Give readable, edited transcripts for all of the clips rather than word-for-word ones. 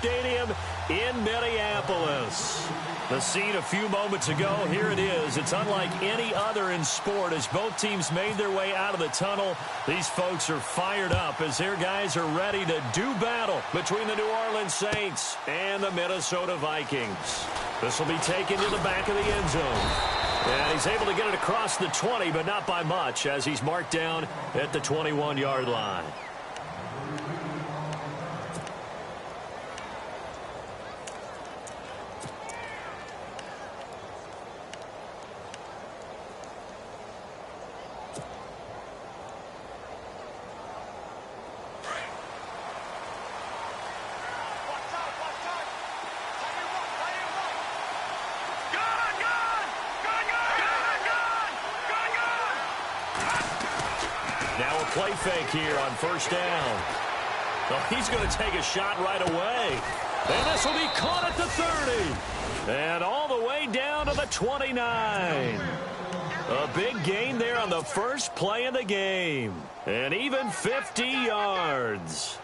Stadium in Minneapolis. The scene a few moments ago, here it is. It's unlike any other in sport. As both teams made their way out of the tunnel, these folks are fired up as their guys are ready to do battle between the New Orleans Saints and the Minnesota Vikings. This will be taken to the back of the end zone. And he's able to get it across the 20, but not by much, as he's marked down at the 21-yard line. Now a play fake here on first down. Oh, he's going to take a shot right away. And this will be caught at the 30. And all the way down to the 29. A big gain there on the first play of the game. And even 50 yards.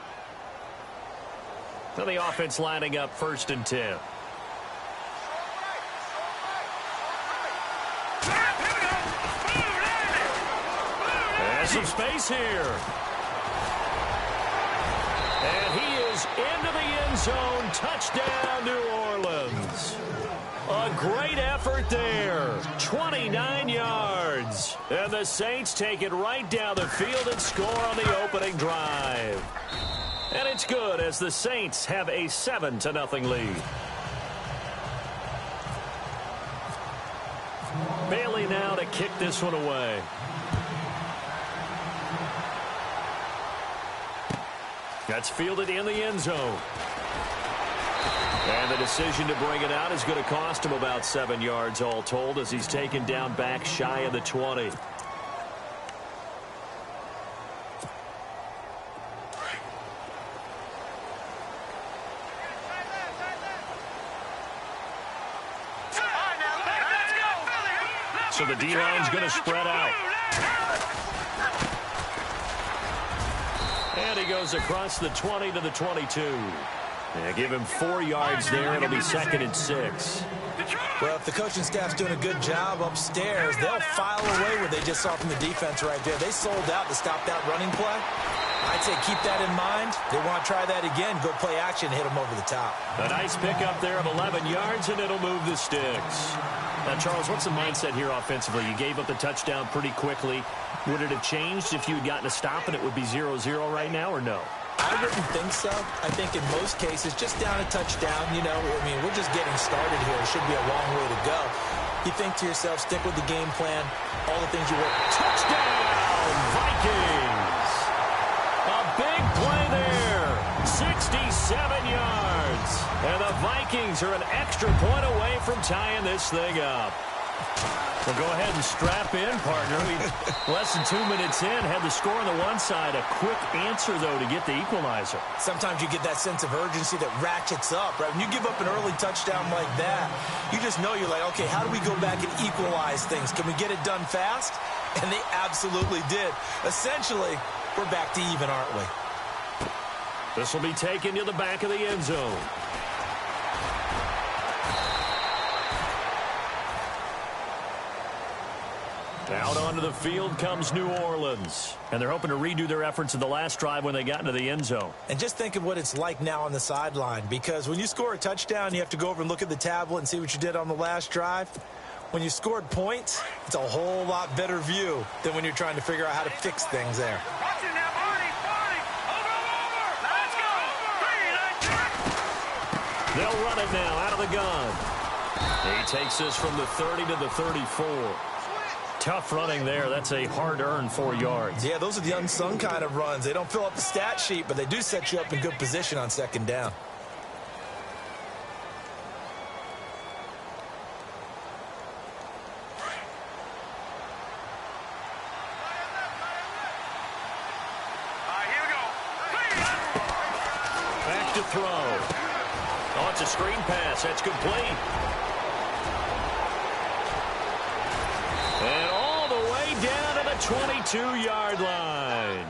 So the offense lining up 1st and 10. Some space here. And he is into the end zone. Touchdown, New Orleans. A great effort there. 29 yards. And the Saints take it right down the field and score on the opening drive. And it's good as the Saints have a 7-0 lead. Bailey now to kick this one away. That's fielded in the end zone. And the decision to bring it out is going to cost him about 7 yards all told as he's taken down back shy of the 20. So the D-line's going to spread out. And he goes across the 20 to the 22. And give him 4 yards there. It'll be 2nd and 6. Well, if the coaching staff's doing a good job upstairs, they'll file away what they just saw from the defense right there. They sold out to stop that running play. I'd say keep that in mind. They want to try that again. Go play action, hit them over the top. A nice pickup there of 11 yards, and it'll move the sticks. Now, Charles, what's the mindset here offensively? You gave up the touchdown pretty quickly. Would it have changed if you had gotten a stop and it would be 0-0 right now, or no? I wouldn't think so. I think in most cases, just down a touchdown, you know, I mean, we're just getting started here. It should be a long way to go. You think to yourself, stick with the game plan, all the things you work. Touchdown, Vikings! A big play there, 67 yards. And the Vikings are an extra point away from tying this thing up. Well, go ahead and strap in, partner. Less than 2 minutes in, had the score on the one side. A quick answer, though, to get the equalizer. Sometimes you get that sense of urgency that ratchets up, right? When you give up an early touchdown like that, you just know you're like, okay, how do we go back and equalize things? Can we get it done fast? And they absolutely did. Essentially, we're back to even, aren't we? This will be taken to the back of the end zone. Out onto the field comes New Orleans. And they're hoping to redo their efforts in the last drive when they got into the end zone. And just think of what it's like now on the sideline. Because when you score a touchdown, you have to go over and look at the tablet and see what you did on the last drive. When you scored points, it's a whole lot better view than when you're trying to figure out how to fix things there. They'll run it now out of the gun. He takes this from the 30 to the 34. Tough running there. That's a hard-earned 4 yards. Yeah, those are the unsung kind of runs. They don't fill up the stat sheet, but they do set you up in good position on 2nd down. Back to throw. Oh, it's a screen pass. That's complete. And all the way down to the 22-yard line.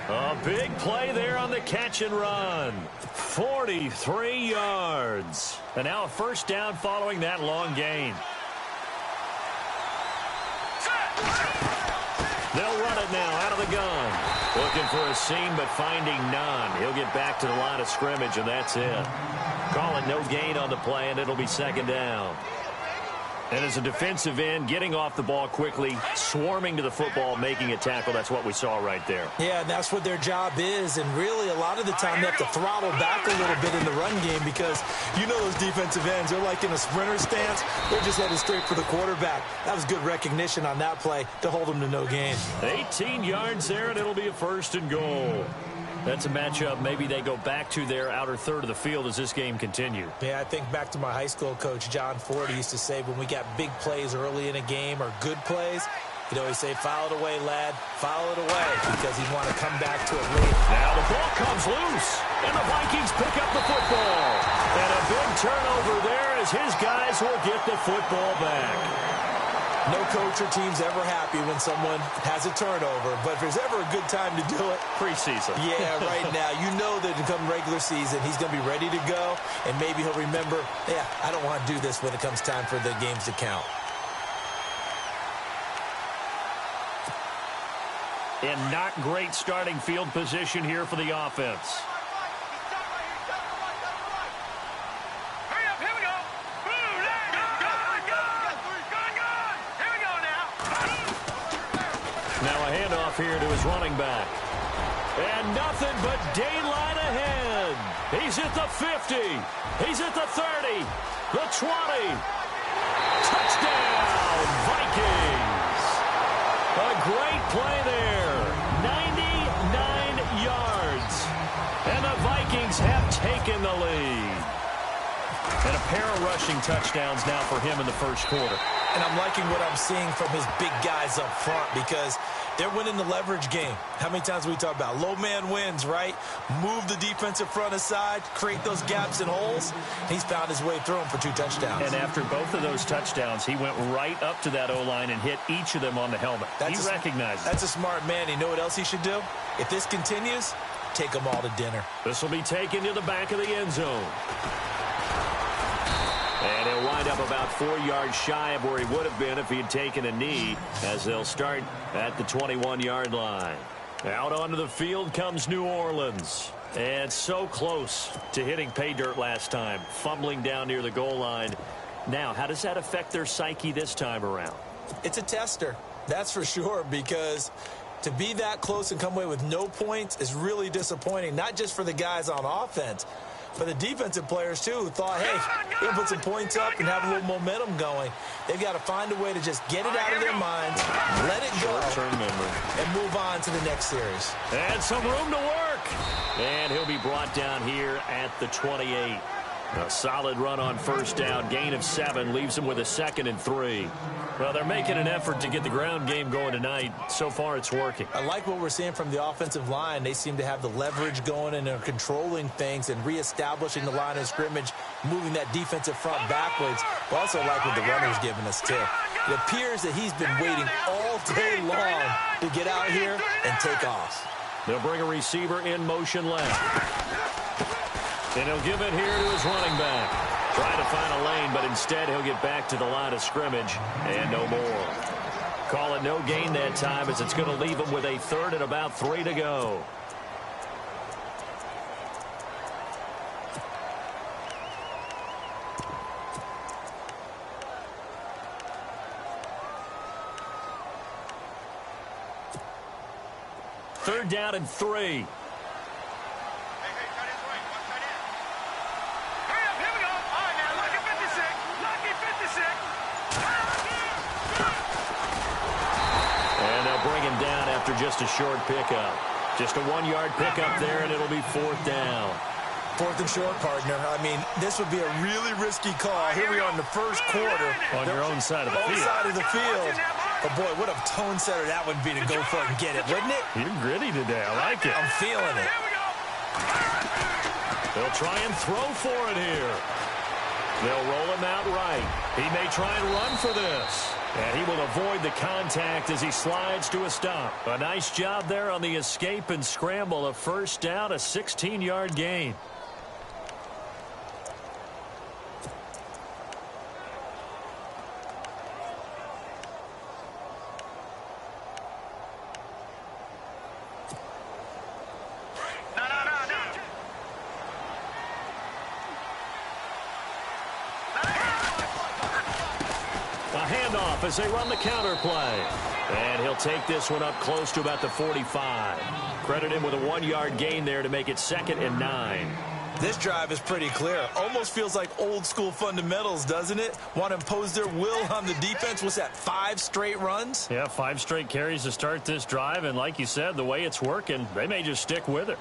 A big play there on the catch and run. 43 yards. And now a first down following that long gain. They'll run it now out of the gun. Looking for a seam, but finding none. He'll get back to the line of scrimmage, and that's it. Call it no gain on the play, and it'll be second down. And as a defensive end, getting off the ball quickly, swarming to the football, making a tackle, that's what we saw right there. Yeah, and that's what their job is. And really, a lot of the time, they have to throttle back a little bit in the run game because you know those defensive ends, they're like in a sprinter stance. They're just headed straight for the quarterback. That was good recognition on that play to hold them to no gain. 18 yards there, and it'll be a first and goal. That's a matchup maybe they go back to their outer third of the field as this game continues. Yeah, I think back to my high school coach, John Ford. He used to say when we got big plays early in a game or good plays, he'd always say, foul it away, lad, foul it away, because he'd want to come back to it late. Now the ball comes loose, and the Vikings pick up the football. And a big turnover there as his guys will get the football back. No coach or team's ever happy when someone has a turnover, but if there's ever a good time to do it, preseason. Yeah, right now. You know that come regular season, he's going to be ready to go, and maybe he'll remember, yeah, I don't want to do this when it comes time for the games to count. And not great starting field position here for the offense. Now a handoff here to his running back. And nothing but daylight ahead. He's at the 50. He's at the 30. The 20. Touchdown, Vikings. A great play there. 99 yards. And the Vikings have taken the lead. And a pair of rushing touchdowns now for him in the first quarter. And I'm liking what I'm seeing from his big guys up front because they're winning the leverage game. How many times we talk about low man wins, right? Move the defensive front aside, create those gaps and holes. He's found his way through them for 2 touchdowns. And after both of those touchdowns, he went right up to that O-line and hit each of them on the helmet. He recognized it. That's a smart man. You know what else he should do? If this continues, take them all to dinner. This will be taken to the back of the end zone. And he'll wind up about 4 yards shy of where he would have been if he had taken a knee, as they'll start at the 21-yard line. Out onto the field comes New Orleans. And so close to hitting pay dirt last time, fumbling down near the goal line. Now, how does that affect their psyche this time around? It's a tester, that's for sure, because to be that close and come away with no points is really disappointing, not just for the guys on offense, for the defensive players, too, who thought, hey, we'll put some points up and have a little momentum going. They've got to find a way to just get it out of their minds, let it go, short-term memory, and move on to the next series. And some room to work. And he'll be brought down here at the 28. A solid run on first down. Gain of 7 leaves him with a 2nd and 3. Well, they're making an effort to get the ground game going tonight. So far, it's working. I like what we're seeing from the offensive line. They seem to have the leverage going and they're controlling things and reestablishing the line of scrimmage, moving that defensive front backwards. I also like what the runner's giving us, too. It appears that he's been waiting all day long to get out here and take off. They'll bring a receiver in motion left. And he'll give it here to his running back. Trying to find a lane, but instead he'll get back to the line of scrimmage and no more. Call it no gain that time as it's going to leave him with a 3rd and about 3 to go. Third down and 3. After just a short pickup. Just a 1-yard pickup there, and it'll be 4th down. 4th and short, partner. I mean, this would be a really risky call. Here we are in the first quarter. On your own side of the field. Side of the field. But, boy, what a tone setter that would be to go for it and get it, wouldn't it? You're gritty today. I like it. I'm feeling it. They'll try and throw for it here. They'll roll him out right. He may try and run for this. And he will avoid the contact as he slides to a stop. A nice job there on the escape and scramble. A first down, a 16-yard gain. As they run the counter play. And he'll take this one up close to about the 45. Credit him with a 1-yard gain there to make it 2nd and 9. This drive is pretty clear. Almost feels like old school fundamentals, doesn't it? Want to impose their will on the defense. What's that, 5 straight runs? Yeah, 5 straight carries to start this drive. And like you said, the way it's working, they may just stick with it.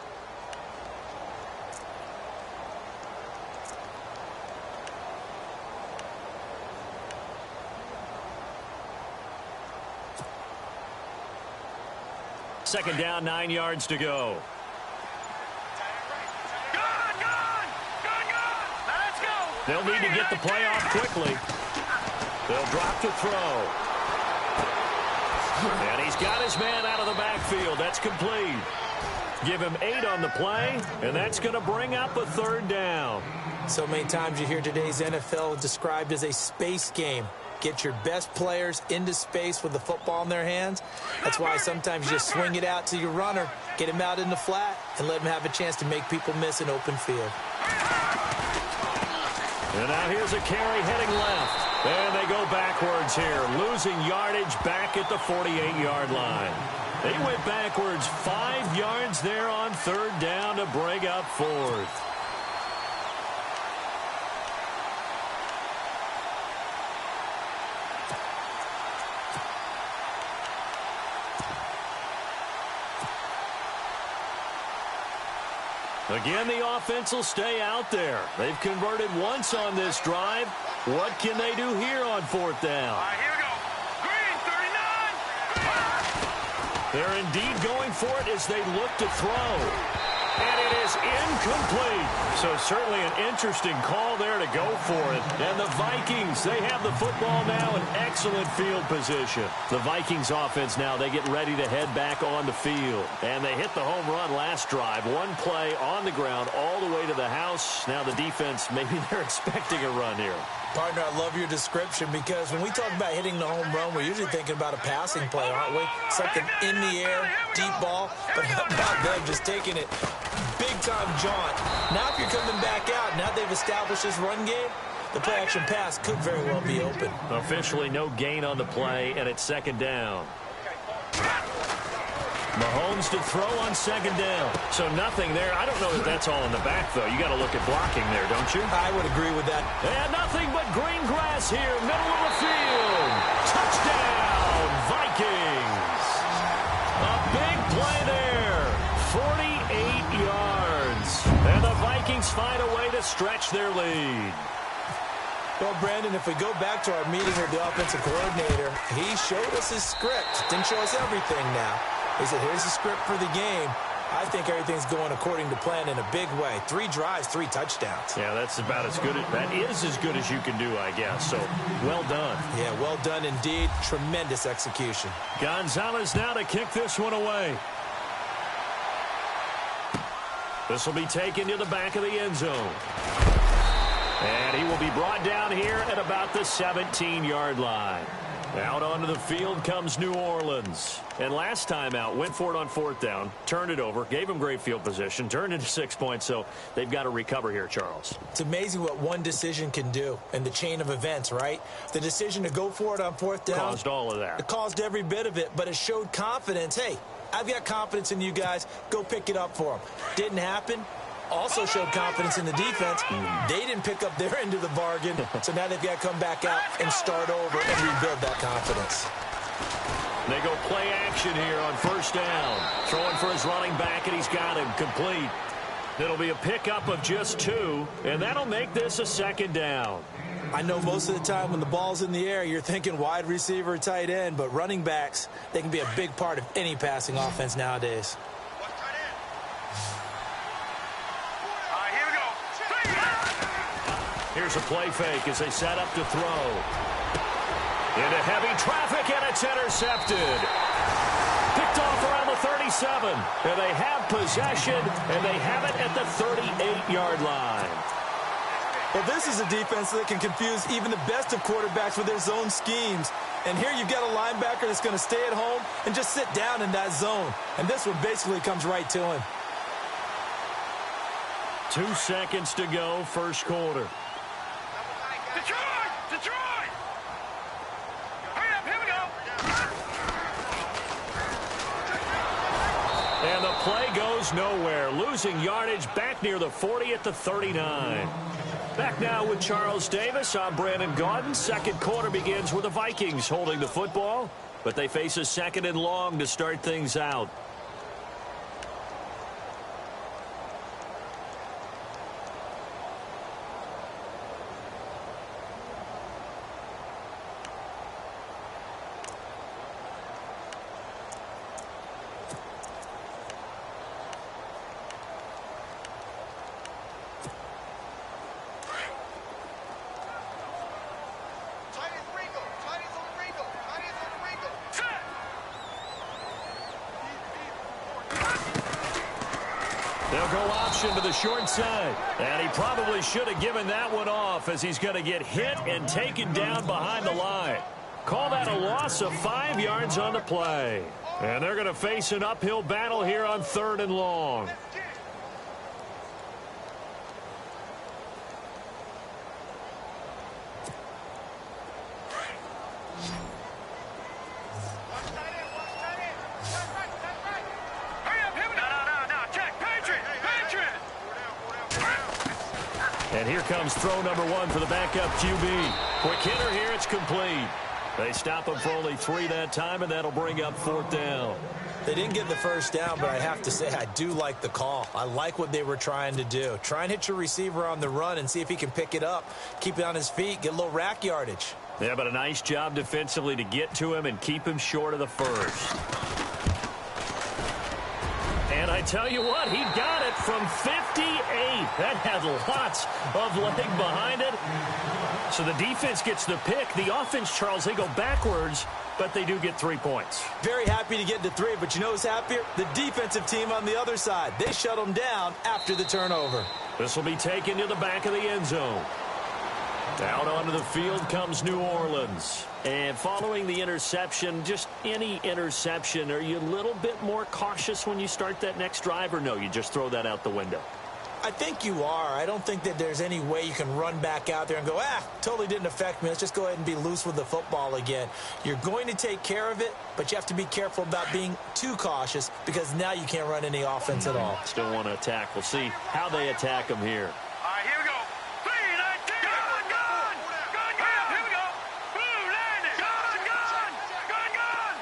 Second down, 9 yards to go. Let's go. They'll need to get the play off quickly. They'll drop to throw. And he's got his man out of the backfield. That's complete. Give him 8 on the play, and that's going to bring up a 3rd down. So many times you hear today's NFL described as a space game. Get your best players into space with the football in their hands. That's why sometimes you just swing it out to your runner, get him out in the flat, and let him have a chance to make people miss an open field. And now here's a carry heading left. And they go backwards here, losing yardage back at the 48-yard line. They went backwards 5 yards there on 3rd down to bring up 4th. Again, the offense will stay out there. They've converted once on this drive. What can they do here on 4th down? All right, here we go. Green, 39. They're indeed going for it as they look to throw. And it is incomplete. So certainly an interesting call there to go for it. And the Vikings, they have the football now in excellent field position. The Vikings offense now, they get ready to head back on the field. And they hit the home run last drive. 1 play on the ground all the way to the house. Now the defense, maybe they're expecting a run here. Partner, I love your description because when we talk about hitting the home run, we're usually thinking about a passing play, aren't we? Something in the air, deep ball, but how about them just taking it big-time jaunt. Now if you're coming back out, now they've established this run game, the play-action pass could very well be open. Officially no gain on the play, and it's 2nd down. Mahomes to throw on 2nd down. So nothing there. I don't know that that's all in the back, though. You got to look at blocking there, don't you? I would agree with that. And nothing but green grass here, middle of the field. Touchdown, Vikings. A big play there. 48 yards. And the Vikings find a way to stretch their lead. Well, Brandon, if we go back to our meeting with the offensive coordinator, he showed us his script. Didn't show us everything now. He said, here's the script for the game. I think everything's going according to plan in a big way. 3 drives, 3 touchdowns. Yeah, that's about as good. That is as good as you can do, I guess. So, well done. Yeah, well done indeed. Tremendous execution. Gonzalez now to kick this one away. This will be taken to the back of the end zone. And he will be brought down here at about the 17-yard line. Out onto the field comes New Orleans. And last time out, went for it on 4th down, turned it over, gave him great field position, turned into 6 points, so they've got to recover here, Charles. It's amazing what one decision can do in the chain of events, right? The decision to go for it on 4th down. Caused all of that. It caused every bit of it, but it showed confidence. Hey, I've got confidence in you guys. Go pick it up for them. Didn't happen. Also showed confidence in the defense. They didn't pick up their end of the bargain, so now they've got to come back out and start over and rebuild that confidence. They go play action here on 1st down. Throwing for his running back, and he's got him complete. It'll be a pickup of just 2, and that'll make this a 2nd down. I know most of the time when the ball's in the air, you're thinking wide receiver, tight end, but running backs, they can be a big part of any passing offense nowadays. Here's a play fake as they set up to throw. Into heavy traffic, and it's intercepted. Picked off around the 37. And they have possession, and they have it at the 38-yard line. Well, this is a defense that can confuse even the best of quarterbacks with their zone schemes. And here you've got a linebacker that's going to stay at home and just sit down in that zone. And this one basically comes right to him. 2 seconds to go, first quarter. Detroit! Detroit! Hurry up, here we go! And the play goes nowhere. Losing yardage back near the 40 at the 39. Back now with Charles Davis. I'm Brandon Gaudin. Second quarter begins with the Vikings holding the football, but they face a second and long to start things out. They'll go option to the short side. And he probably should have given that one off as he's going to get hit and taken down behind the line. Call that a loss of 5 yards on the play. And they're going to face an uphill battle here on 3rd and long. And here comes throw number 1 for the backup QB. Quick hitter here, it's complete. They stop him for only 3 that time, and that'll bring up 4th down. They didn't get the first down, but I have to say I do like the call. I like what they were trying to do. Try and hit your receiver on the run and see if he can pick it up, keep it on his feet, get a little rack yardage. Yeah, but a nice job defensively to get to him and keep him short of the first. And I tell you what, he got it from 58. That had lots of leg behind it. So the defense gets the pick. The offense, Charles, they go backwards, but they do get 3 points. Very happy to get to 3, but you know who's happier? The defensive team on the other side. They shut them down after the turnover. This will be taken to the back of the end zone. Out onto the field comes New Orleans. And following the interception, just any interception, are you a little bit more cautious when you start that next drive, or no, you just throw that out the window? I think you are. I don't think that there's any way you can run back out there and go, totally didn't affect me. Let's just go ahead and be loose with the football again. You're going to take care of it, but you have to be careful about being too cautious because now you can't run any offense at all. Still want to attack. We'll see how they attack him here. All right, here we go. 3-19. Gun, gun. Gun, gun. Here we go. Blue landing. Gun, gun. Gun, gun.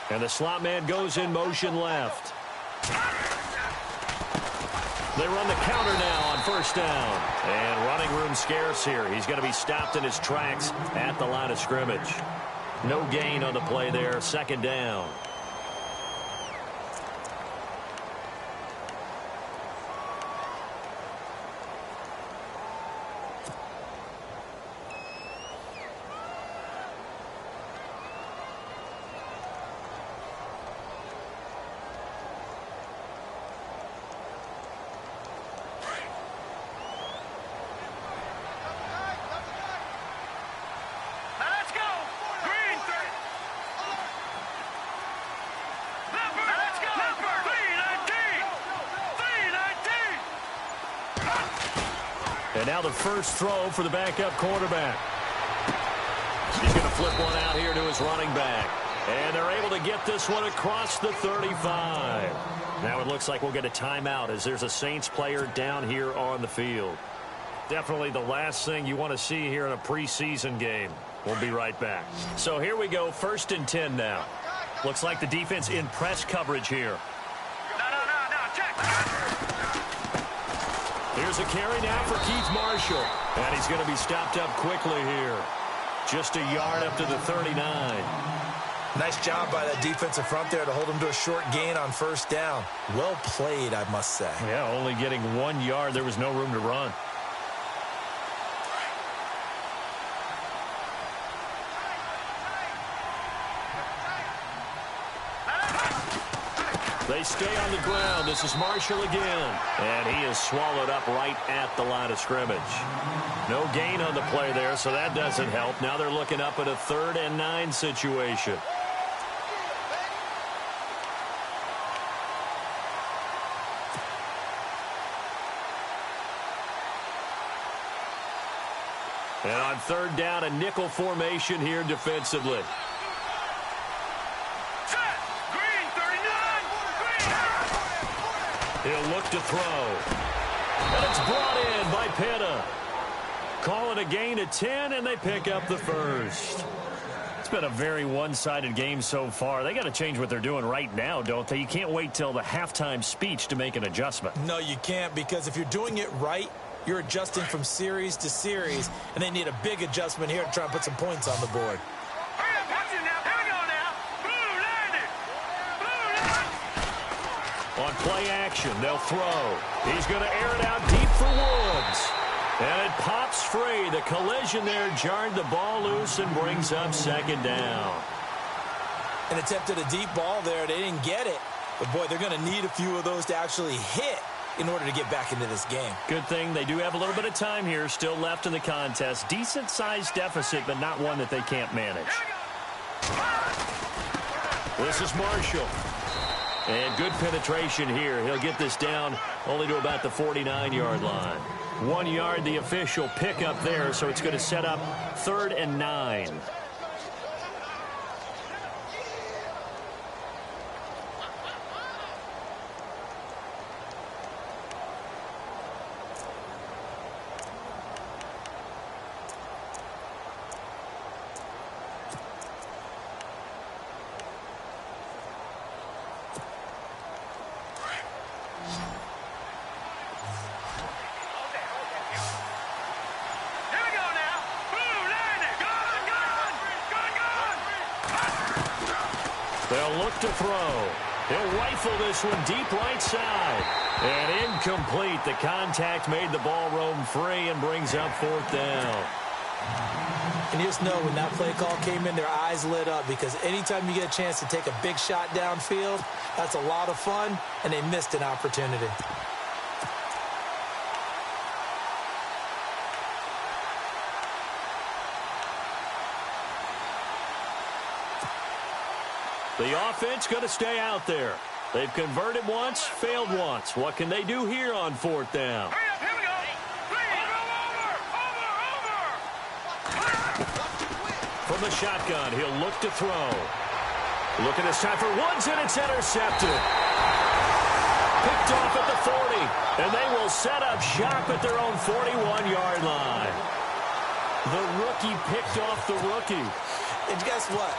And the slot man goes in motion left. They run the counter now on first down. And running room scarce here. He's going to be stopped in his tracks at the line of scrimmage. No gain on the play there. Second down. And now the first throw for the backup quarterback. He's going to flip one out here to his running back. And they're able to get this one across the 35. Now it looks like we'll get a timeout as there's a Saints player down here on the field. Definitely the last thing you want to see here in a preseason game. We'll be right back. So here we go, 1st and 10 now. Looks like the defense in press coverage here. No, check. Here's a carry now for Keith Marshall. And he's going to be stopped up quickly here. Just a yard up to the 39. Nice job by that defensive front there to hold him to a short gain on first down. Well played, I must say. Yeah, only getting 1 yard. There was no room to run. They stay on the ground. This is Marshall again. And he is swallowed up right at the line of scrimmage. No gain on the play there, so that doesn't help. Now they're looking up at a 3rd and 9 situation. And on 3rd down, a nickel formation here defensively. Set. Green 39. Green. He'll look to throw. And it's brought in by Pitta. Call it a gain of 10, and they pick up the first. It's been a very one-sided game so far. They got to change what they're doing right now, don't they? You can't wait till the halftime speech to make an adjustment. No, you can't, because if you're doing it right, you're adjusting from series to series, and they need a big adjustment here to try and put some points on the board. Hurry up, watch it now. Here we go now. Blue landed. Blue landed. On play action, they'll throw. He's going to air it out deep for Woods. And it pops free. The collision there jarred the ball loose and brings up 2nd down. An attempt at a deep ball there. They didn't get it. But, boy, they're going to need a few of those to actually hit in order to get back into this game. Good thing they do have a little bit of time here still left in the contest. Decent-sized deficit, but not one that they can't manage. This is Marshall. And good penetration here. He'll get this down only to about the 49-yard line. 1 yard, the official pickup there, so it's going to set up 3rd and 9. They'll look to throw. He'll rifle this one deep right side. And incomplete. The contact made the ball roam free and brings up 4th down. And you just know when that play call came in, their eyes lit up, because anytime you get a chance to take a big shot downfield, that's a lot of fun, and they missed an opportunity. The offense going to stay out there. They've converted once, failed once. What can they do here on 4th down? Hurry up, here we go. Over. From the shotgun, he'll look to throw. Looking this time for Woods, and it's intercepted. Picked off at the 40, and they will set up shop at their own 41-yard line. The rookie picked off the rookie. And guess what?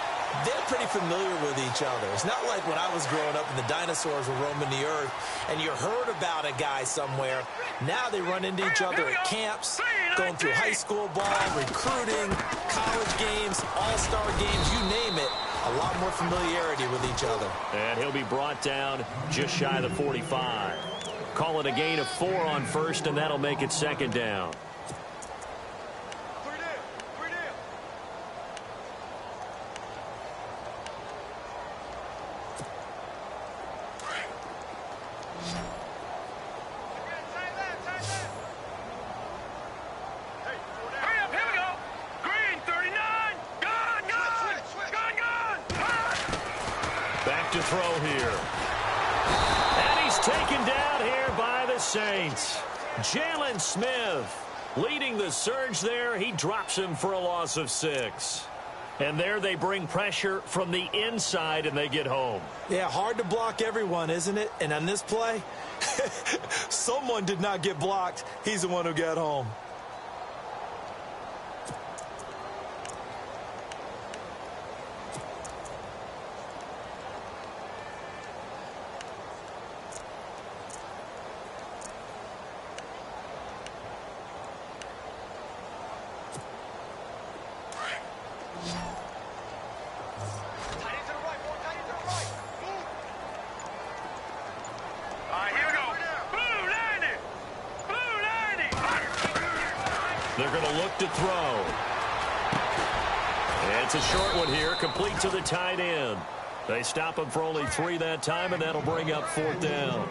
They're pretty familiar with each other. It's not like when I was growing up and the dinosaurs were roaming the earth and you heard about a guy somewhere. Now they run into each other at camps, going through high school ball, recruiting, college games, all-star games, you name it. A lot more familiarity with each other. And he'll be brought down just shy of the 45. Call it a gain of 4 on 1st, and that'll make it 2nd down. To throw here. And he's taken down here by the Saints. Jalen Smith leading the surge there. He drops him for a loss of 6. And there they bring pressure from the inside, and they get home. Yeah, hard to block everyone, isn't it? And on this play, someone did not get blocked. He's the one who got home. They're going to look to throw. And it's a short one here, complete to the tight end. They stop him for only 3 that time, and that'll bring up 4th down.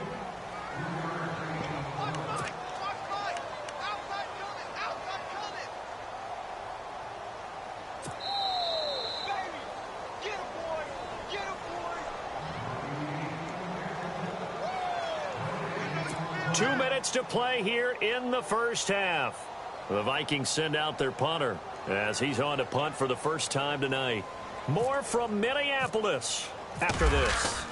Two minutes to play here in the first half. The Vikings send out their punter as he's on to punt for the first time tonight. More from Minneapolis after this.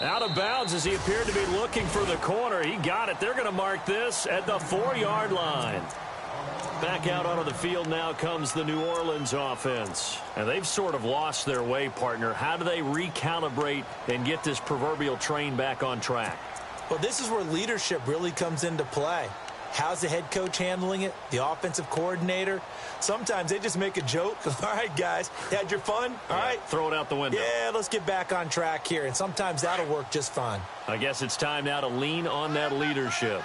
Out of bounds as he appeared to be looking for the corner. He got it. They're going to mark this at the 4-yard line. Back out onto the field now comes the New Orleans offense. And they've sort of lost their way, partner. How do they recalibrate and get this proverbial train back on track? Well, this is where leadership really comes into play. How's the head coach handling it? The offensive coordinator? Sometimes they just make a joke. All right, guys, you had your fun? All right. Throw it out the window. Yeah, let's get back on track here. And sometimes that'll work just fine. I guess it's time now to lean on that leadership.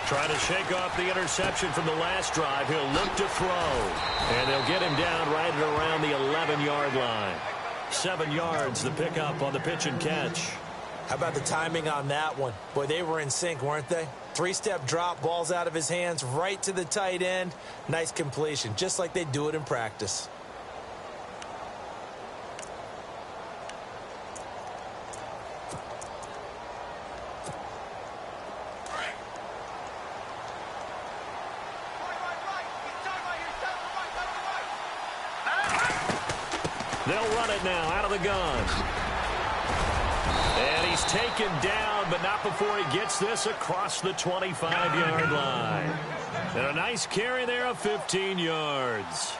Try to shake off the interception from the last drive. He'll look to throw. And they'll get him down right at around the 11-yard line. 7 yards, the pickup on the pitch and catch. How about the timing on that one? Boy, they were in sync, weren't they? 3-step drop, balls out of his hands, right to the tight end. Nice completion, just like they do it in practice. They'll run it now out of the gun. And he's taken down, but not before he gets this across the 25-yard line. And a nice carry there of 15 yards.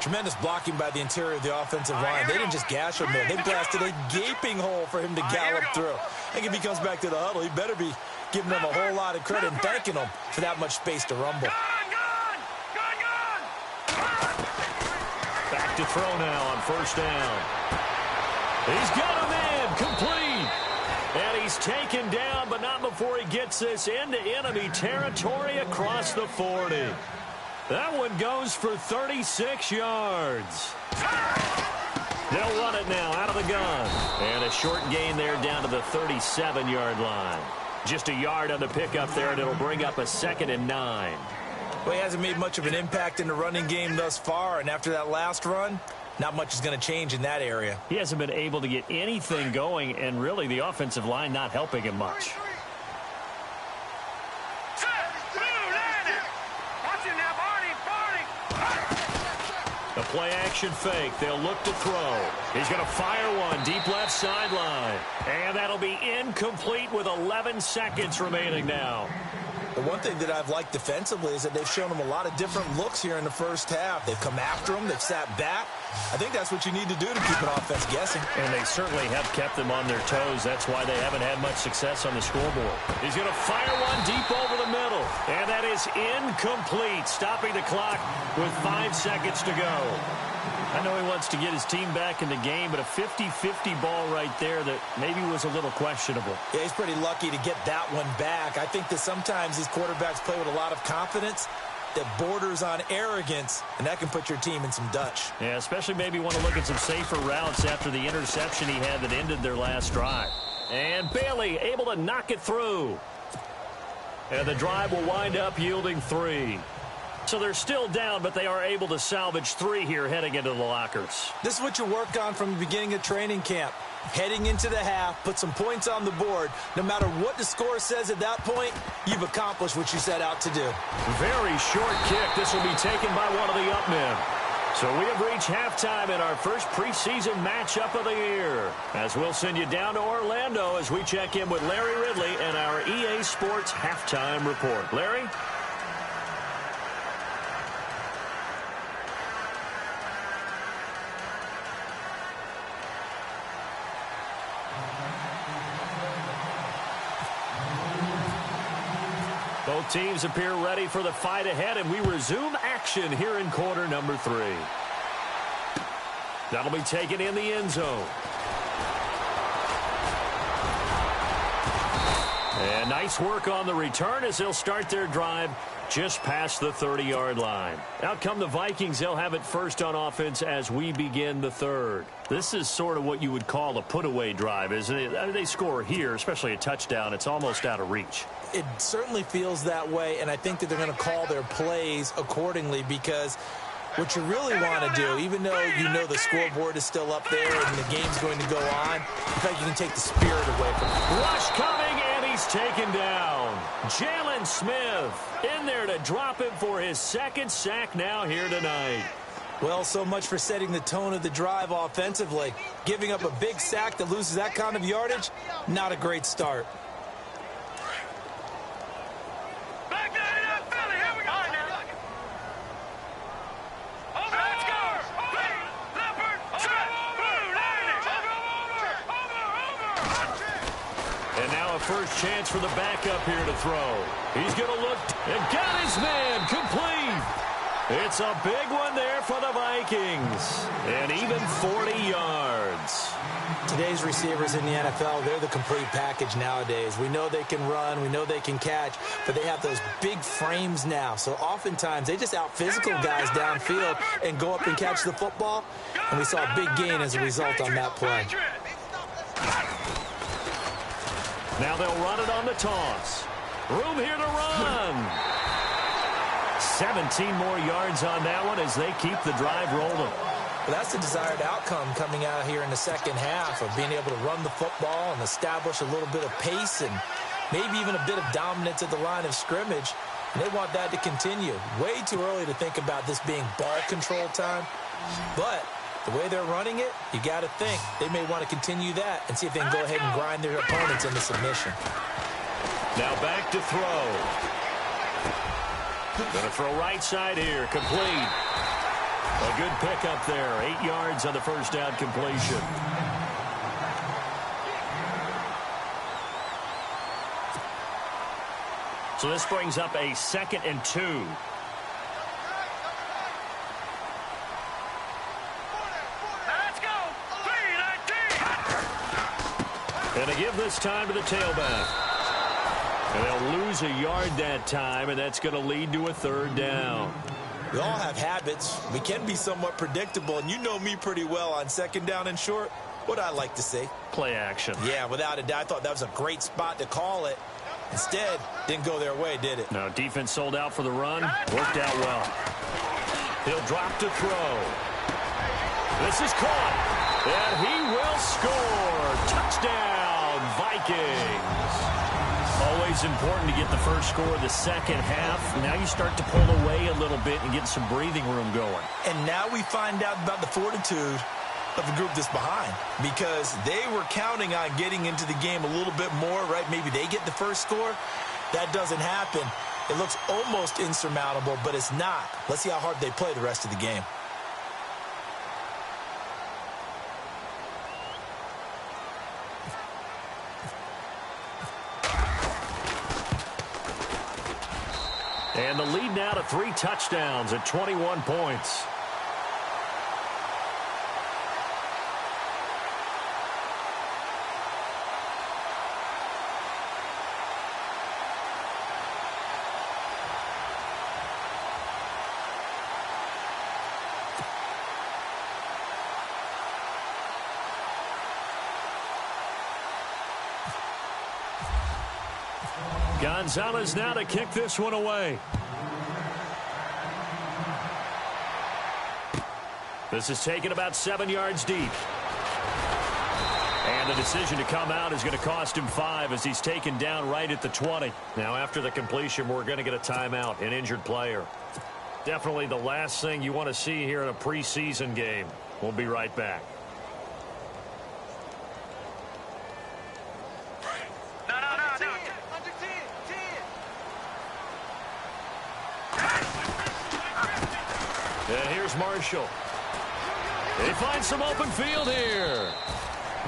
Tremendous blocking by the interior of the offensive line. They didn't just gash him there. They blasted a gaping hole for him to gallop through. I think if he comes back to the huddle, he better be giving them a whole lot of credit and thanking them for that much space to rumble. Back to throw now on first down. He's got him in, complete. And he's taken down, but not before he gets this into enemy territory across the 40. That one goes for 36 yards. They'll run it now out of the gun. And a short gain there down to the 37-yard line. Just a yard on the pickup there, and it'll bring up a 2nd and 9. Well, he hasn't made much of an impact in the running game thus far, and after that last run, not much is going to change in that area. He hasn't been able to get anything going, and really the offensive line not helping him much. The play-action fake. They'll look to throw. He's going to fire one deep left sideline. And that'll be incomplete with 11 seconds remaining now. The one thing that I've liked defensively is that they've shown him a lot of different looks here in the first half. They've come after him. They've sat back. I think that's what you need to do to keep an offense guessing. And they certainly have kept them on their toes. That's why they haven't had much success on the scoreboard. He's going to fire one deep over the middle. And that is incomplete, stopping the clock with 5 seconds to go. I know he wants to get his team back in the game, but a 50-50 ball right there that maybe was a little questionable. Yeah, he's pretty lucky to get that one back. I think that sometimes these quarterbacks play with a lot of confidence that borders on arrogance, and that can put your team in some Dutch. Yeah, especially maybe want to look at some safer routes after the interception he had that ended their last drive. And Bailey able to knock it through. And the drive will wind up yielding 3. So they're still down, but they are able to salvage 3 here heading into the lockers. This is what you work on from the beginning of training camp. Heading into the half, put some points on the board. No matter what the score says at that point, you've accomplished what you set out to do. Very short kick. This will be taken by one of the up men. So we have reached halftime in our first preseason matchup of the year. As we'll send you down to Orlando as we check in with Larry Ridley and our EA Sports Halftime Report. Larry? Both teams appear ready for the fight ahead, and we resume action here in quarter number 3. That'll be taken in the end zone. And nice work on the return as they'll start their drive just past the 30-yard line. Out come the Vikings. They'll have it first on offense as we begin the third. This is sort of what you would call a put-away drive, isn't it? I mean, they score here, especially a touchdown. It's almost out of reach. It certainly feels that way, and I think that they're going to call their plays accordingly because what you really want to do, even though you know the scoreboard is still up there and the game's going to go on, in fact, you can take the spirit away from it. Rush coming, and he's taken down. Jalen Smith in there to drop him for his second sack now here tonight. Well, so much for setting the tone of the drive offensively. Giving up a big sack that loses that kind of yardage, not a great start. First chance for the backup here to throw. He's going to look and got his man complete. It's a big one there for the Vikings. And even 40 yards. Today's receivers in the NFL, they're the complete package nowadays. We know they can run, we know they can catch, but they have those big frames now. So oftentimes they just out-physical guys downfield and go up and catch the football. And we saw a big gain as a result on that play. Now they'll run it on the toss. Room here to run. 17 more yards on that one as they keep the drive rolling. Well, that's the desired outcome coming out here in the second half of being able to run the football and establish a little bit of pace and maybe even a bit of dominance at the line of scrimmage. And they want that to continue. Way too early to think about this being ball control time. But the way they're running it, you got to think they may want to continue that and see if they can go ahead and grind their opponents into submission. Now back to throw. Going to throw right side here. Complete. A good pickup there. 8 yards on the first down completion. So this brings up a 2nd and 2. And a give this time to the tailback. And they'll lose a yard that time, and that's going to lead to a 3rd down. We all have habits. We can be somewhat predictable, and you know me pretty well on 2nd down and short. What I like to see. Play action. Yeah, without a doubt. I thought that was a great spot to call it. Instead, didn't go their way, did it? No, defense sold out for the run. Worked out well. He'll drop to throw. This is caught. And he will score. Touchdown, Vikings. Always important to get the first score of the second half. Now you start to pull away a little bit and get some breathing room going. And now we find out about the fortitude of the group that's behind, because they were counting on getting into the game a little bit more, right? Maybe they get the first score. That doesn't happen. It looks almost insurmountable, but it's not. Let's see how hard they play the rest of the game. And the lead now to 3 touchdowns at 21 points. Gonzalez now to kick this one away. This is taken about 7 yards deep. And the decision to come out is going to cost him 5 as he's taken down right at the 20. Now after the completion, we're going to get a timeout, an injured player. Definitely the last thing you want to see here in a preseason game. We'll be right back. And here's Marshall. They find some open field here.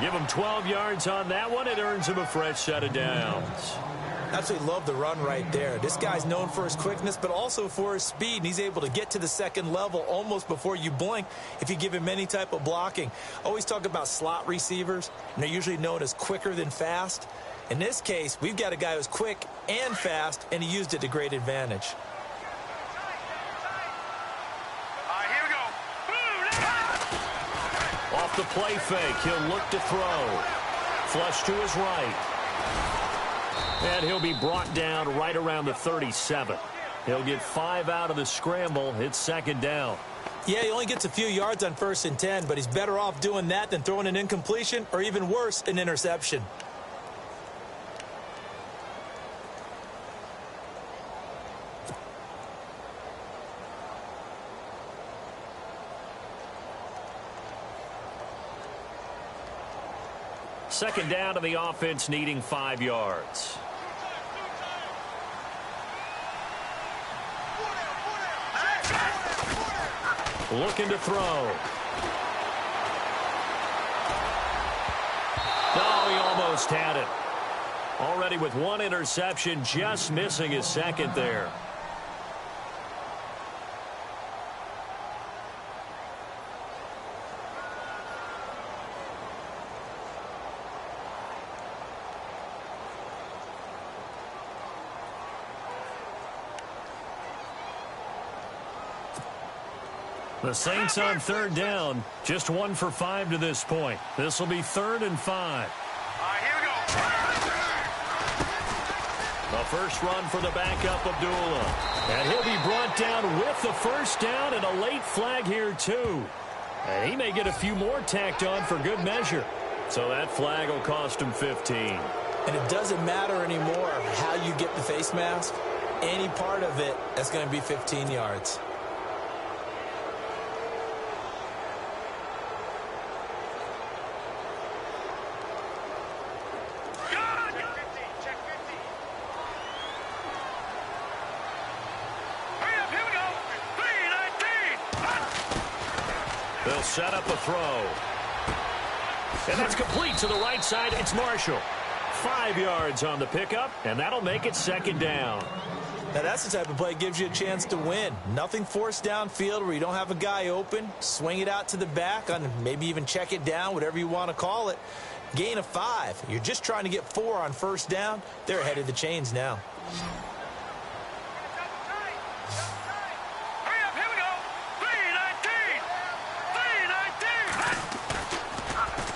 Give him 12 yards on that one. It earns him a fresh set of downs. Absolutely love the run right there. This guy's known for his quickness, but also for his speed. And he's able to get to the second level almost before you blink if you give him any type of blocking. Always talk about slot receivers, and they're usually known as quicker than fast. In this case, we've got a guy who's quick and fast, and he used it to great advantage. Here we go. Off the play fake, he'll look to throw. Flush to his right. And he'll be brought down right around the 37. He'll get 5 out of the scramble. It's second down. Yeah, he only gets a few yards on 1st and 10, but he's better off doing that than throwing an incompletion or even worse, an interception. Second down to the offense, needing 5 yards. Looking to throw. Oh, he almost had it. Already with 1 interception, just missing his second there. The Saints on third down, just 1 for 5 to this point. This will be 3rd and 5. Here we go. The first run for the backup, Abdullah. And he'll be brought down with the first down and a late flag here, too. And he may get a few more tacked on for good measure. So that flag will cost him 15. And it doesn't matter anymore how you get the face mask. Any part of it, that's going to be 15 yards. They'll set up a throw. And that's complete to the right side. It's Marshall. 5 yards on the pickup, and that'll make it second down. Now, that's the type of play that gives you a chance to win. Nothing forced downfield where you don't have a guy open. Swing it out to the back, on maybe even check it down, whatever you want to call it. Gain of 5. You're just trying to get 4 on first down. They're ahead of the chains now.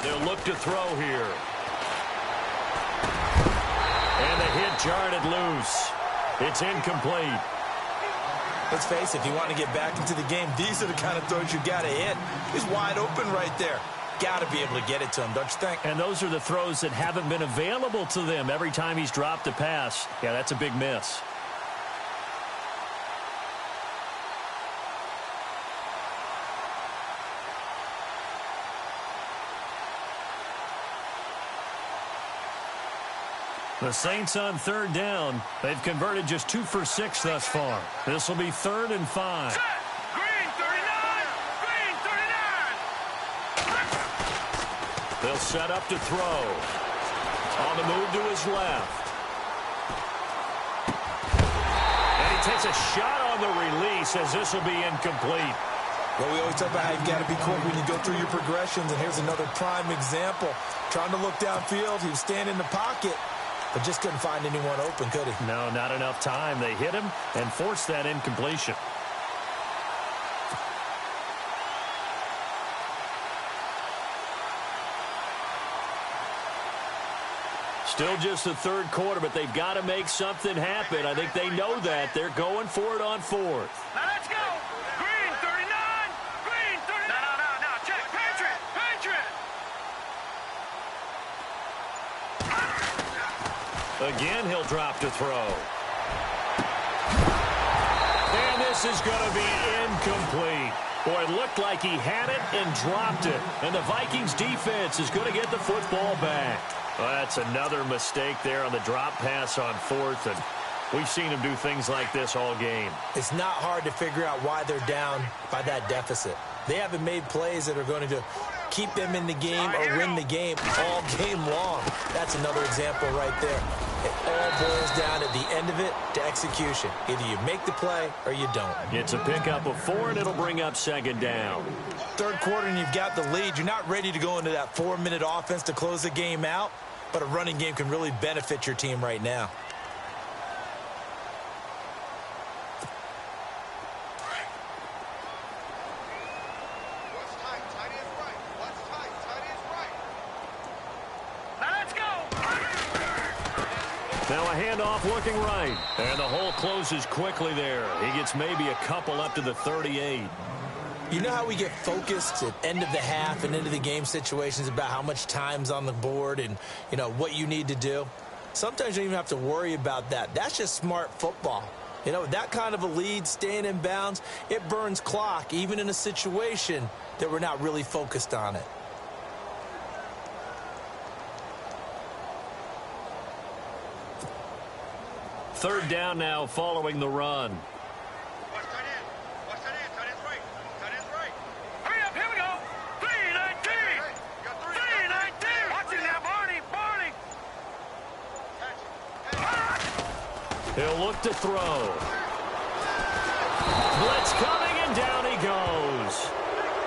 They'll look to throw here. And the hit jarred it loose. It's incomplete. Let's face it, if you want to get back into the game, these are the kind of throws you got to hit. He's wide open right there. Got to be able to get it to him, don't you think? And those are the throws that haven't been available to them every time he's dropped a pass. Yeah, that's a big miss. The Saints on third down. They've converted just 2 for 6 thus far. This will be 3rd and 5. Green 39! Green 39! They'll set up to throw. On the move to his left. And he takes a shot on the release as this will be incomplete. Well, we always talk about how you've got to be quick when you go through your progressions, and here's another prime example. Trying to look downfield, he was standing in the pocket, but just couldn't find anyone open, could he? No, not enough time. They hit him and forced that incompletion. Still just the third quarter, but they've got to make something happen. I think they know that. They're going for it on 4th. Now let's go. Green 39. Green 39. No. Check. Patriot. Again, he'll drop to throw. And this is going to be incomplete. Boy, it looked like he had it and dropped it. And the Vikings defense is going to get the football back. Well, that's another mistake there on the drop pass on 4th. And we've seen him do things like this all game. It's not hard to figure out why they're down by that deficit. They haven't made plays that are going to keep them in the game or win the game all game long. That's another example right there. It all boils down at the end of it to execution. Either you make the play or you don't. It's a pickup of 4, and it'll bring up second down. Third quarter, and you've got the lead. You're not ready to go into that 4-minute offense to close the game out. but a running game can really benefit your team right now. Now a handoff looking right. And the hole closes quickly there. He gets maybe a couple up to the 38. You know how we get focused at end of the half and into the game situations about how much time's on the board and, you know, what you need to do? Sometimes you don't even have to worry about that. That's just smart football. You know, that kind of a lead, staying in bounds, it burns clock, even in a situation that we're not really focused on it. Third down now following the run. Watch tight end. Watch tight end. Tight end's right. Tight end's right. Hurry up. Here we go. 319. You got 319. Watch it now, Barney. Barney. He'll look to throw. Blitz coming, and down he goes.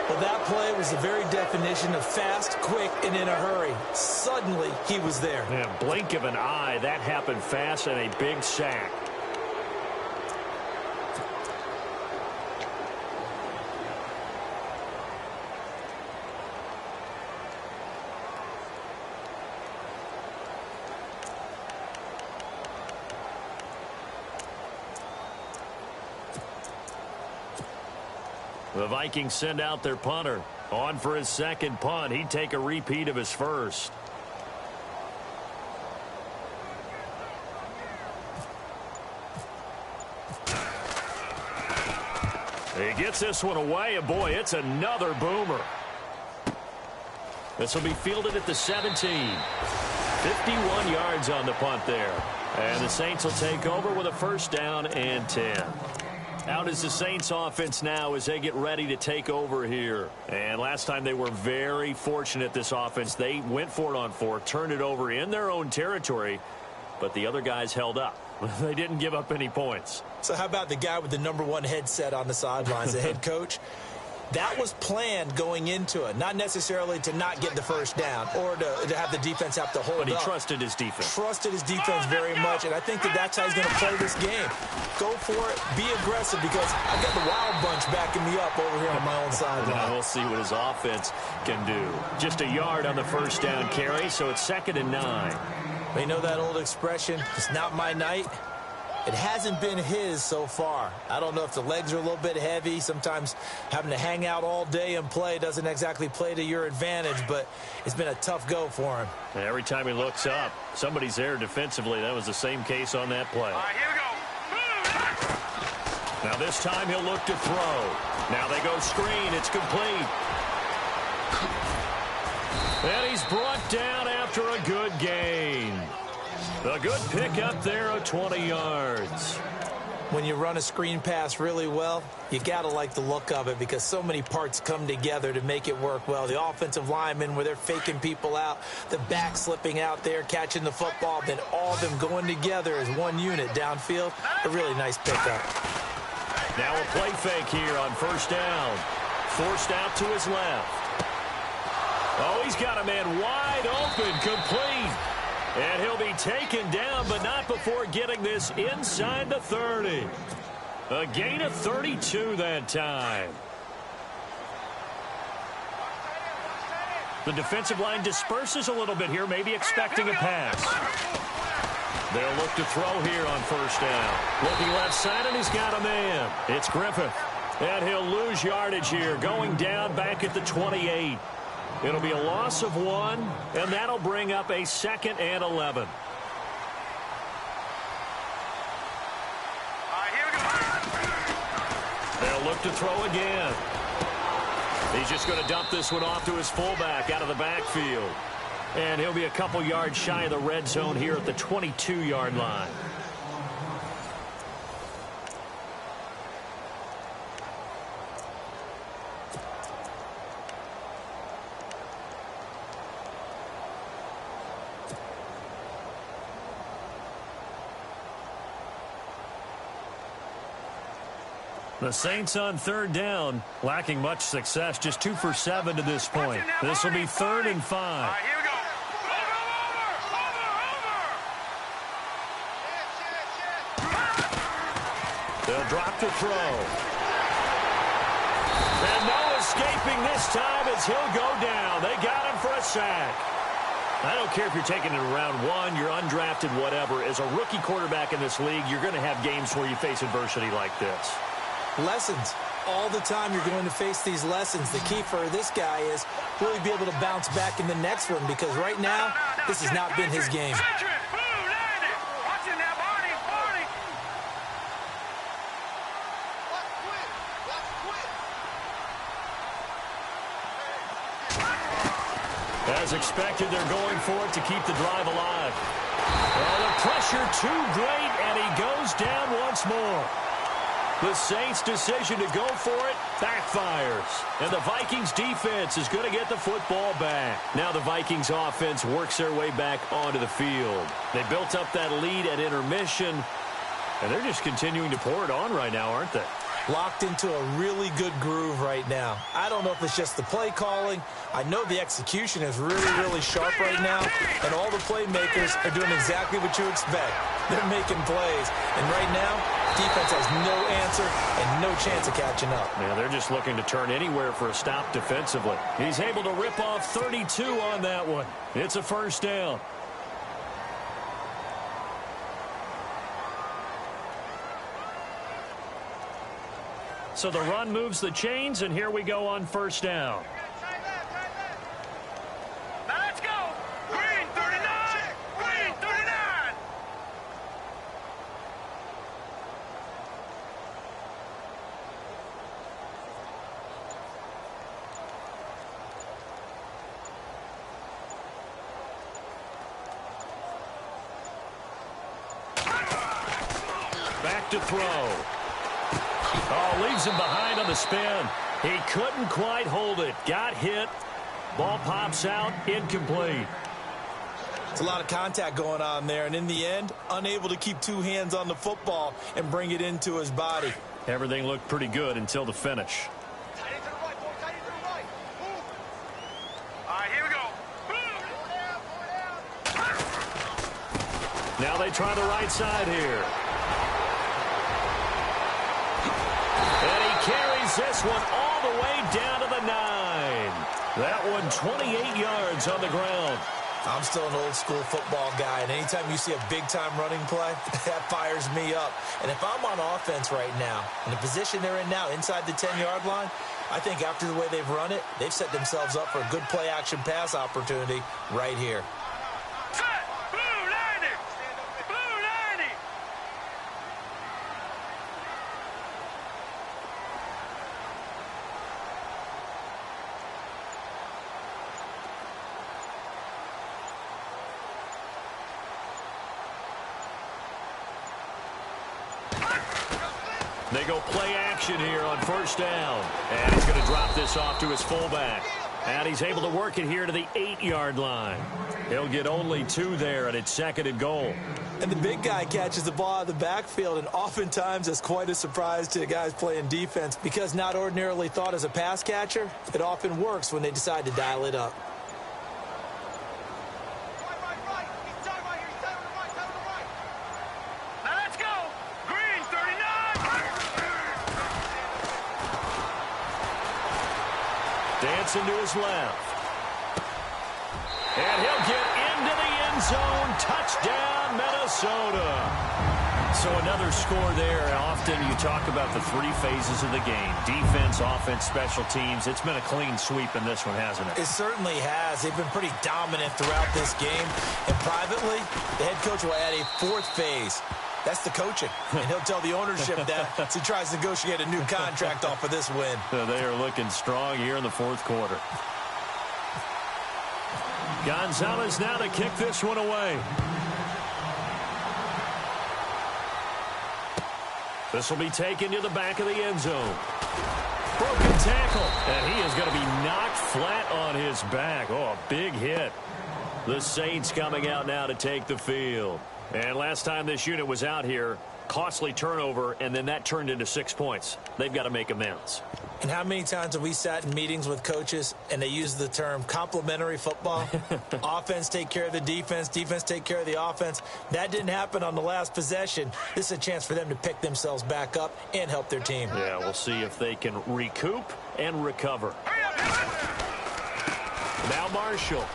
Well, that play was the very definition of fast, quick, and in a hurry. Suddenly, he was there. Yeah, blink of an eye. That happened fast and a big sack. The Vikings send out their punter. On for his second punt. He'd take a repeat of his first. He gets this one away, and boy, it's another boomer. This will be fielded at the 17. 51 yards on the punt there. And the Saints will take over with a first down and 10. Out is the Saints offense now as they get ready to take over here. And last time they were very fortunate, this offense. They went for it on fourth, turned it over in their own territory, but the other guys held up. They didn't give up any points. So how about the guy with the #1 headset on the sidelines, the head coach? That was planned going into it, not necessarily to not get the first down or to have the defense have to hold up. But he trusted his defense. Trusted his defense very much, and I think that's how he's going to play this game. Go for it, be aggressive, because I've got the wild bunch backing me up over here on my own sideline. We'll see what his offense can do. Just a yard on the first down carry, so it's 2nd and 9. You know that old expression, it's not my night? It hasn't been his so far. I don't know if the legs are a little bit heavy. Sometimes having to hang out all day and play doesn't exactly play to your advantage, but it's been a tough go for him. And every time he looks up, somebody's there defensively. That was the same case on that play. All right, here we go. Now this time he'll look to throw. Now they go screen. It's complete. And he's brought down after a good gain. A good pickup there of 20 yards. When you run a screen pass really well, you got to like the look of it because so many parts come together to make it work well. The offensive linemen, where they're faking people out, the back slipping out there, catching the football, then all of them going together as one unit downfield. A really nice pickup. Now a play fake here on first down. Forced out to his left. Oh, he's got a man wide open, complete. And he'll be taken down, but not before getting this inside the 30. A gain of 32 that time. The defensive line disperses a little bit here, maybe expecting a pass. They'll look to throw here on first down. Looking left side, and he's got a man. It's Griffith. And he'll lose yardage here, going down back at the 28. It'll be a loss of 1, and that'll bring up a 2nd and 11. All right, here we go. They'll look to throw again. He's just going to dump this one off to his fullback out of the backfield. And he'll be a couple yards shy of the red zone here at the 22-yard line. The Saints on third down, lacking much success, just 2 for 7 to this point. This will be 3rd and 5. All right, here we go. They'll drop the throw. And no escaping this time as he'll go down. They got him for a sack. I don't care if you're taking it in round one, you're undrafted, whatever. As a rookie quarterback in this league, you're going to have games where you face adversity like this. Lessons. All the time you're going to face these lessons. The key for this guy is really be able to bounce back in the next one, because right now, this has not been his game. As expected, they're going for it to keep the drive alive. Well, the pressure too great, and he goes down once more. The Saints' decision to go for it backfires. And the Vikings defense is going to get the football back. Now the Vikings offense works their way back onto the field. They built up that lead at intermission, and they're just continuing to pour it on right now, aren't they? Locked into a really good groove right now. I don't know if it's just the play calling. I know the execution is really, really sharp right now, and all the playmakers are doing exactly what you expect. They're making plays, and right now, defense has no answer and no chance of catching up. Yeah, they're just looking to turn anywhere for a stop defensively. He's able to rip off 32 on that one. It's a first down. So the run moves the chains, and here we go on first down. Now let's go. Green 39. Green 39. Back to throw. Oh, leaves him behind on the spin. He couldn't quite hold it. Got hit. Ball pops out. Incomplete. It's a lot of contact going on there, and in the end, unable to keep two hands on the football and bring it into his body. Everything looked pretty good until the finish. Tight end to the right, boy. Tight end to the right. Move. All right, here we go. Now they try the right side here. And he carries this one all the way down to the 9. That one 28 yards on the ground. I'm still an old-school football guy, and anytime you see a big-time running play, that fires me up. And if I'm on offense right now, in the position they're in now, inside the 10-yard line, I think after the way they've run it, they've set themselves up for a good play-action pass opportunity right here. Set. Blue 90. Blue 90. They go play action here on first down. And he's going to drop this off to his fullback. And he's able to work it here to the 8-yard line. He'll get only 2 there, and it's second and goal. And the big guy catches the ball out of the backfield, and oftentimes that's quite a surprise to the guys playing defense, because not ordinarily thought as a pass catcher, it often works when they decide to dial it up. Right. He's tight right here. He's tight on the right. Tight on the right. Now let's go. Green 39. Dancing to his left. And he'll get into the end zone. Touchdown, Minnesota. So another score there. Often you talk about the 3 phases of the game. Defense, offense, special teams. It's been a clean sweep in this one, hasn't it? It certainly has. They've been pretty dominant throughout this game. And privately, the head coach will add a 4th phase. That's the coaching. And he'll tell the ownership that as he tries to negotiate a new contract off of this win. They are looking strong here in the 4th quarter. Gonzalez now to kick this one away. This will be taken to the back of the end zone. Broken tackle. And he is going to be knocked flat on his back. Oh, a big hit. The Saints coming out now to take the field. And last time this unit was out here, costly turnover, and then that turned into 6 points. They've got to make amends. And how many times have we sat in meetings with coaches and they use the term complementary football? Offense take care of the defense, defense take care of the offense. That didn't happen on the last possession. This is a chance for them to pick themselves back up and help their team. Yeah, we'll see if they can recoup and recover. Now Marshall.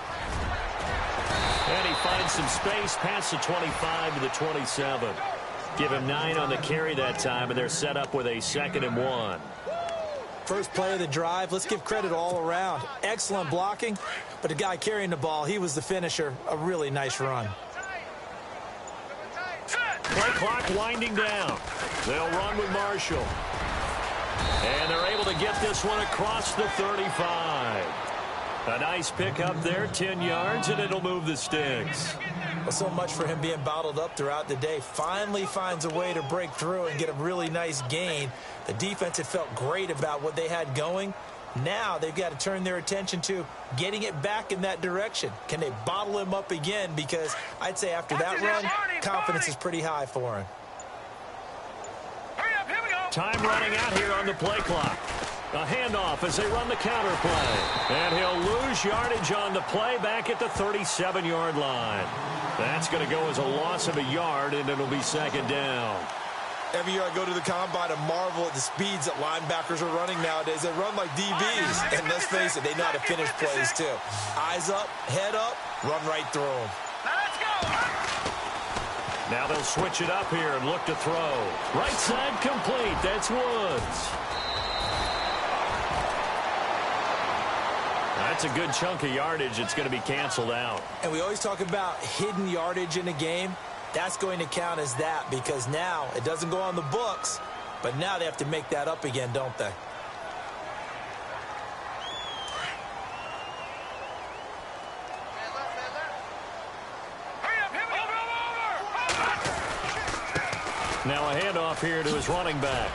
And he finds some space past the 25 to the 27. Give him 9 on the carry that time, and they're set up with a 2nd and 1. First play of the drive, let's give credit all around. Excellent blocking, but the guy carrying the ball, he was the finisher. A really nice run. Play clock winding down. They'll run with Marshall. And they're able to get this one across the 35. A nice pick up there, 10 yards, and it'll move the sticks. Well, so much for him being bottled up throughout the day. Finally finds a way to break through and get a really nice gain. The defense had felt great about what they had going. Now they've got to turn their attention to getting it back in that direction. Can they bottle him up again? Because I'd say after that run, confidence is pretty high for him. Time running out here on the play clock. A handoff as they run the counter play. And he'll lose yardage on the play back at the 37-yard line. That's going to go as a loss of a yard, and it'll be 2nd down. Every year I go to the combine and marvel at the speeds that linebackers are running nowadays. They run like DBs. And let's face it, they know how to finish plays too. Eyes up, head up, run right through them. Let's go. Now they'll switch it up here and look to throw. Right side complete. That's Woods. That's a good chunk of yardage. It's going to be canceled out. And we always talk about hidden yardage in a game. That's going to count as that because now it doesn't go on the books, but now they have to make that up again, don't they? Now a handoff here to his running back.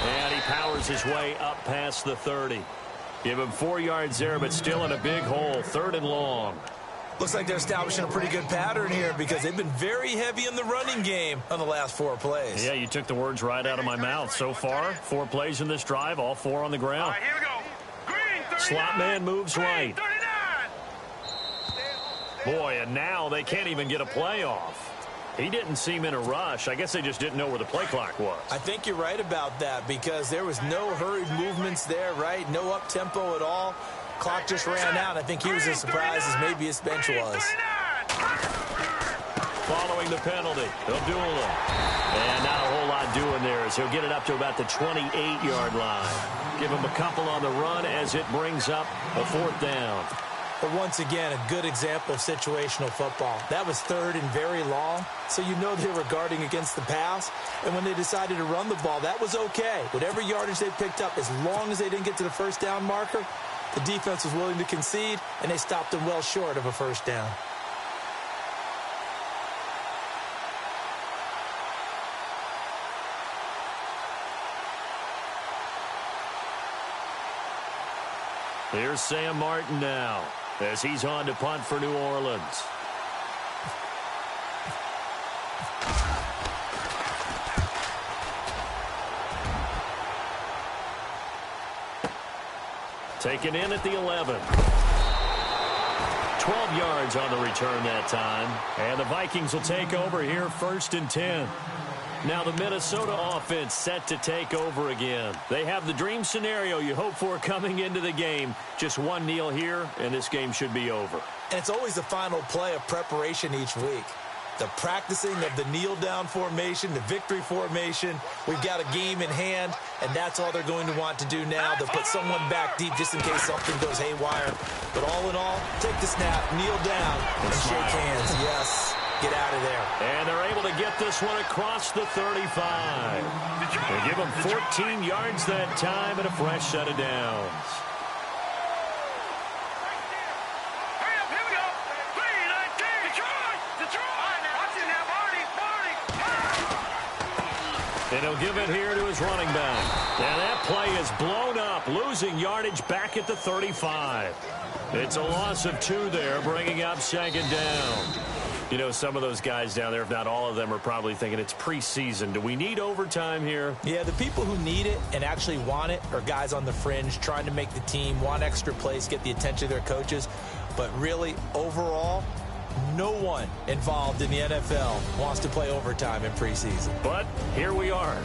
And he powers his way up past the 30. Give him 4 yards there, but still in a big hole. 3rd and long. Looks like they're establishing a pretty good pattern here because they've been very heavy in the running game on the last 4 plays. Yeah, you took the words right out of my mouth. So far, 4 plays in this drive, all 4 on the ground. All right, here we go. Green, 39. Slot man moves right. 39. Boy, and now they can't even get a play off. He didn't seem in a rush. I guess they just didn't know where the play clock was. I think you're right about that because there was no hurried movements there, right? No up-tempo at all. Clock just ran out. I think he was as surprised as maybe his bench was. Following the penalty, they'll duel him. And not a whole lot doing there as he'll get it up to about the 28-yard line. Give him a couple on the run as it brings up a 4th down. But once again, a good example of situational football. That was 3rd and very long, so you know they were guarding against the pass. And when they decided to run the ball, that was okay. Whatever yardage they picked up, as long as they didn't get to the 1st down marker, the defense was willing to concede, and they stopped them well short of a 1st down. Here's Sam Martin now as he's on to punt for New Orleans. Taken in at the 11. 12 yards on the return that time. And the Vikings will take over here 1st and 10. Now the Minnesota offense set to take over again. They have the dream scenario you hope for coming into the game. Just one kneel here, and this game should be over. And it's always the final play of preparation each week. The practicing of the kneel-down formation, the victory formation. We've got a game in hand, and that's all they're going to want to do now. They'll put someone back deep just in case something goes haywire. But all in all, take the snap, kneel down, and shake hands. Yes. Get out of there. And they're able to get this one across the 35. They give them 14 yards that time and a fresh set of downs. Hurry up, here we go. 3-19. Detroit. Watch it now, Marty. And he'll give it here to his running back. And that play is blown up, losing yardage back at the 35. It's a loss of 2 there, bringing up 2nd down. You know, some of those guys down there, if not all of them, are probably thinking it's preseason. Do we need overtime here? Yeah, the people who need it and actually want it are guys on the fringe trying to make the team, want extra plays, get the attention of their coaches. But really, overall, no one involved in the NFL wants to play overtime in preseason. But here we are.